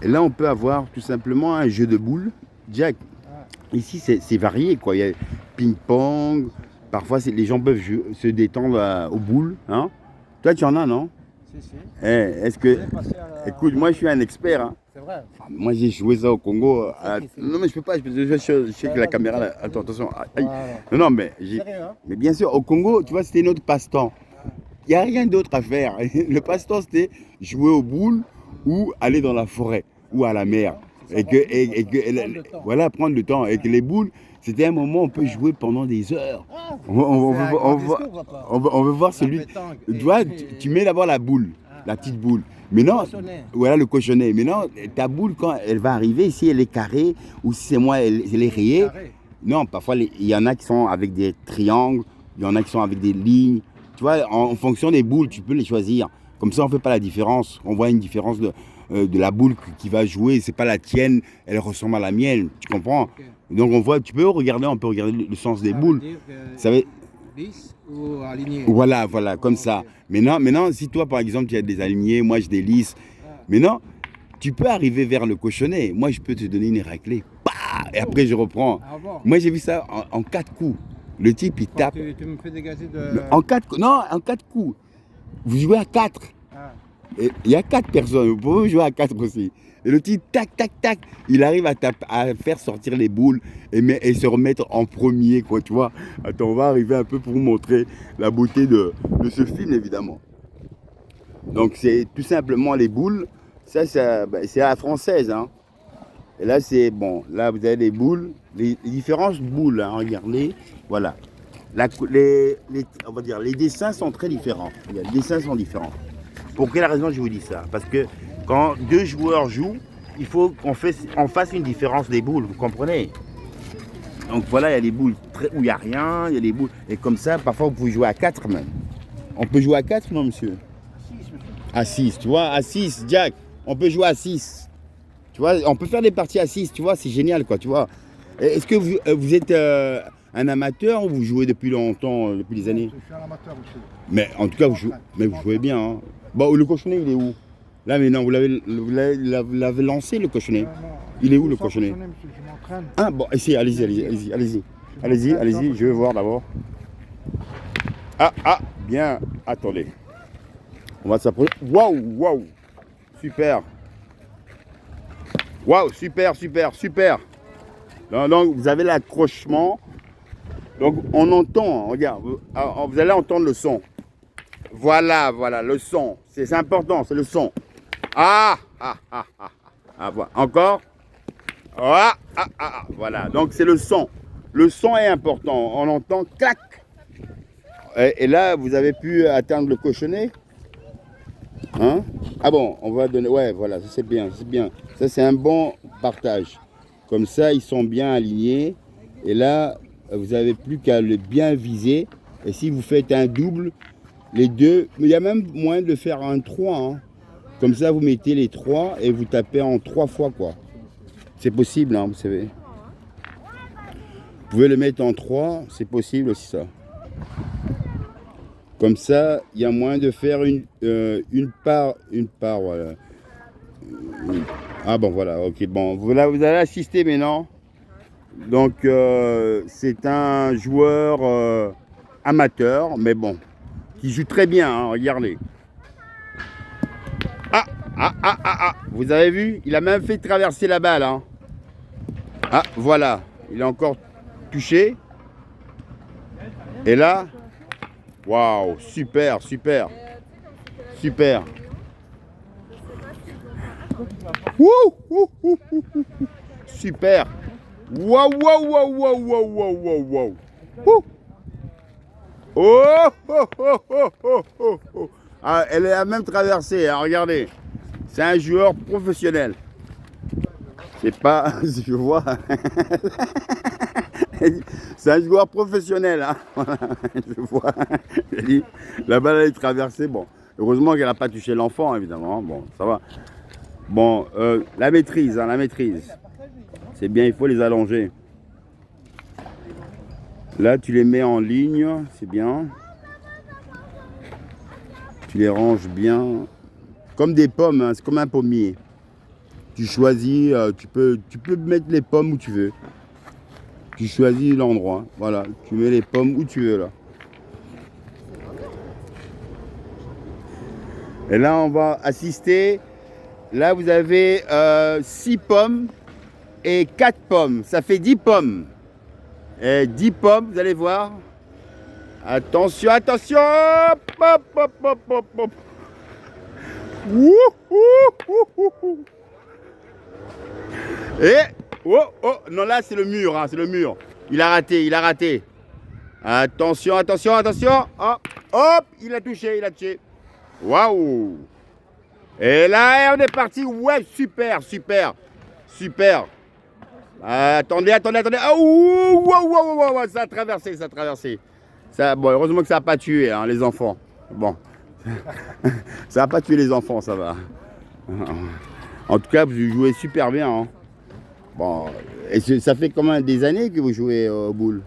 Et là, on peut avoir tout simplement un jeu de boules. Jack, ici, c'est varié, quoi. Il y a ping-pong. Parfois, les gens peuvent se détendre aux boules. Hein. Toi, tu en as, non? Si, si. Est-ce que... Écoute, moi, je suis un expert. Hein. C'est vrai. Moi, j'ai joué ça au Congo. Non, mais je peux pas. Je sais que la caméra... Là... Attends, attention. Aïe. Non, non, mais... Mais bien sûr, au Congo, tu vois, c'était notre passe-temps. Il n'y a rien d'autre à faire. Le passe-temps, c'était jouer aux boules ou aller dans la forêt ou à la mer. Voilà, prendre le temps. Et que les boules, c'était un moment où on peut jouer pendant des heures. On veut voir celui... Tu vois, tu mets d'abord la boule, la petite boule. Mais non, voilà le cochonnet. Mais non, ta boule, quand elle va arriver, si elle est carrée ou si c'est moi, elle est rayée. Non, parfois, il y en a qui sont avec des triangles, il y en a qui sont avec des lignes. Tu vois, en fonction des boules, tu peux les choisir. Comme ça, on ne fait pas la différence. On voit une différence de la boule qui va jouer. C'est pas la tienne, elle ressemble à la mienne. Tu comprends? Okay. Donc, on peut regarder le sens des boules. Ça veut... Lisse ou aligné? Voilà, comme ça. Maintenant, si toi, par exemple, tu as des alignés, moi, j'ai des lisses. Maintenant, tu peux arriver vers le cochonnet. Moi, je peux te donner une raclée. Et après, je reprends. Moi, j'ai vu ça en 4 coups. Le type, il tape. Tu me fais dégager de... En 4 coups. Vous jouez à 4. Il y a 4 personnes. Vous pouvez jouer à 4 aussi. Et le type, tac, tac, tac, il arrive à faire sortir les boules et se remettre en premier, quoi, tu vois. Attends, on va arriver un peu pour vous montrer la beauté de ce film, évidemment. Donc, c'est tout simplement les boules. Ça c'est à la française, hein. Et là, c'est bon. Là, vous avez les boules, les différentes boules, hein, regardez. Voilà. On va dire, les dessins sont très différents. Les dessins sont différents. Pour quelle raison je vous dis ça? Parce que quand 2 joueurs jouent, il faut qu'on fasse une différence des boules, vous comprenez? Donc voilà, il y a des boules où il n'y a rien, il y a des boules. Et comme ça, parfois, vous pouvez jouer à 4 même. On peut jouer à 4, non, monsieur? À 6, tu vois, à 6, Jack. On peut jouer à 6. Tu vois, on peut faire des parties à 6, tu vois, c'est génial, quoi, tu vois. Est-ce que vous êtes un amateur ou vous jouez depuis longtemps, depuis des années? Je suis un amateur, monsieur. Mais en tout cas, vous jouez bien. Hein. Bon, le cochonnet, il est où? Là, mais non, vous l'avez lancé, le cochonnet. Non. Il est où, le cochonnet? Monsieur, je m'entraîne. Ah, bon, allez-y, je vais voir d'abord. Ah, bien, attendez. On va s'approcher. Waouh, super. Waouh, super. Donc, vous avez l'accrochement. Donc, on entend, regarde, vous allez entendre le son. Voilà, le son. C'est important, c'est le son. Ah, voilà. Encore. Voilà, donc c'est le son. Le son est important. On entend clac. Et là, vous avez pu atteindre le cochonnet. Hein? Ah bon, on va donner... Ouais, voilà, ça c'est bien. Ça, c'est un bon partage. Comme ça, ils sont bien alignés. Et là, vous n'avez plus qu'à le bien viser. Et si vous faites un double, les deux... Il y a même moyen de faire un 3. Hein. Comme ça, vous mettez les 3 et vous tapez en 3 fois, quoi. C'est possible, hein, vous savez. Vous pouvez le mettre en 3, c'est possible aussi, ça. Comme ça, il y a moyen de faire une part, voilà. Ah bon, voilà, ok, bon, vous allez assister maintenant. Donc, c'est un joueur amateur, mais bon, qui joue très bien, hein, regardez. Vous avez vu? Il a même fait traverser la balle, hein. Ah, voilà, il a encore touché. Et là... Waouh, super. Super. Waouh. Oh. Ah, elle a même traversé, hein, regardez. C'est un joueur professionnel. C'est pas, je vois. C'est un joueur professionnel, hein. Voilà, je vois. La balle elle est traversée. Bon, heureusement qu'elle n'a pas touché l'enfant, évidemment. Bon, ça va. Bon, la maîtrise. C'est bien, il faut les allonger. Là, tu les mets en ligne, c'est bien. Tu les ranges bien. Comme des pommes, hein, c'est comme un pommier. Tu choisis, tu peux mettre les pommes où tu veux. Tu choisis l'endroit. Voilà, tu mets les pommes où tu veux là. Et là, on va assister. Là, vous avez 6 pommes et 4 pommes. Ça fait 10 pommes. Et 10 pommes, vous allez voir. Attention, attention. Hop, hop, hop, hop, hop. Ouh, ouh, ouh, ouh. Et oh, oh, non, là c'est le mur, hein, c'est le mur. Il a raté, il a raté. Attention, attention, attention. Hop, hop, il a touché, il a touché. Waouh. Et là, on est parti. Ouais, super, super, super. Attendez, attendez, attendez. Oh, wow, wow, wow, wow, ça a traversé, ça a traversé. Ça, bon, heureusement que ça n'a pas tué hein, les enfants. Bon, ça n'a pas tué les enfants, ça va. En tout cas, vous jouez super bien. Hein. Bon, et ça fait combien des années que vous jouez au boule?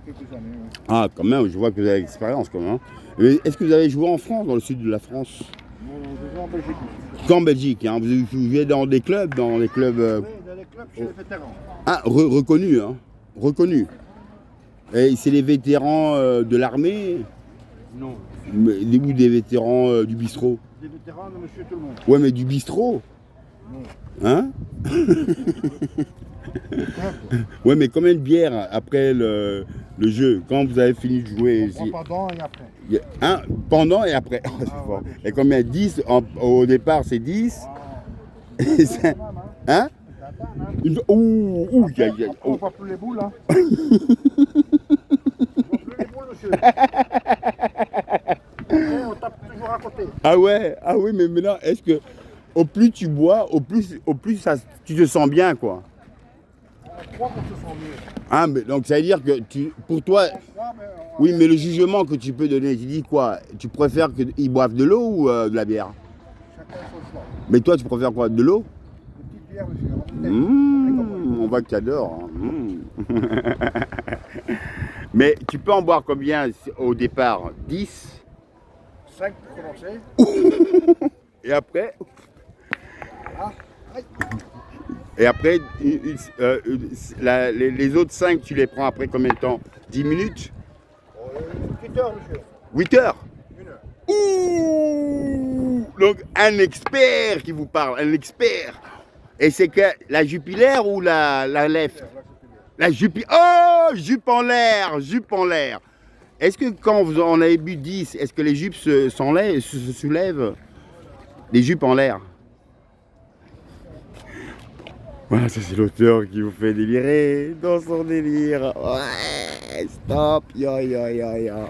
Quelques années. Ouais. Ah, quand même, je vois que vous avez l'expérience quand même. Est-ce que vous avez joué en France, dans le sud de la France? Non, je joue en Belgique. Qu'en Belgique, hein. Vous jouez dans des clubs, Oui, dans les clubs chez les vétérans. Ah, reconnus, hein. Reconnus. Et c'est les vétérans de l'armée? Non. Ou des vétérans du bistrot? Des vétérans de Monsieur Tout-le-Monde. Ouais, mais du bistrot? Non. Hein? Ouais, mais combien de bières après le jeu? Quand vous avez fini de jouer ici? Pendant et après. Hein? Pendant et après. Oh, c'est fort. Ouais, Et combien? 10? Au départ, c'est 10? Wow. Et ça- hein? Ouh, ouh, Après, aïe, aïe, après, on oh. ne voit plus les boules. Hein. On ne voit plus les boules, monsieur. Après, on tape toujours à côté. Ah ouais, ah oui, mais maintenant, est-ce que au plus tu bois, au plus ça, tu te sens bien, quoi. On croit qu'on se sent mieux. Ah, mais donc ça veut dire que pour toi, On croit, mais oui, mais le jugement que tu peux donner, tu dis quoi? Tu préfères qu'ils boivent de l'eau ou de la bière? chacun son choix. Mais toi, tu préfères quoi? De l'eau? Une petite bière, monsieur. En bouteille. On voit que tu adores. Mais tu peux en boire combien au départ? 10? 5 pour commencer. Et après? Ah, aïe. Et après, les autres 5, tu les prends après combien de temps? 10 minutes? 8 heures, monsieur. 8 heures? 1 heure. Ouh! Donc un expert qui vous parle, un expert. Et c'est que la jupiler ou la left? La jupiler. Oh! Jupe en l'air, jupe en l'air. Est-ce que quand on avait bu 10, est-ce que les jupes se soulèvent? Les jupes en l'air. Voilà, ça c'est l'auteur qui vous fait délirer dans son délire. Ouais, stop, yo yo yo yo.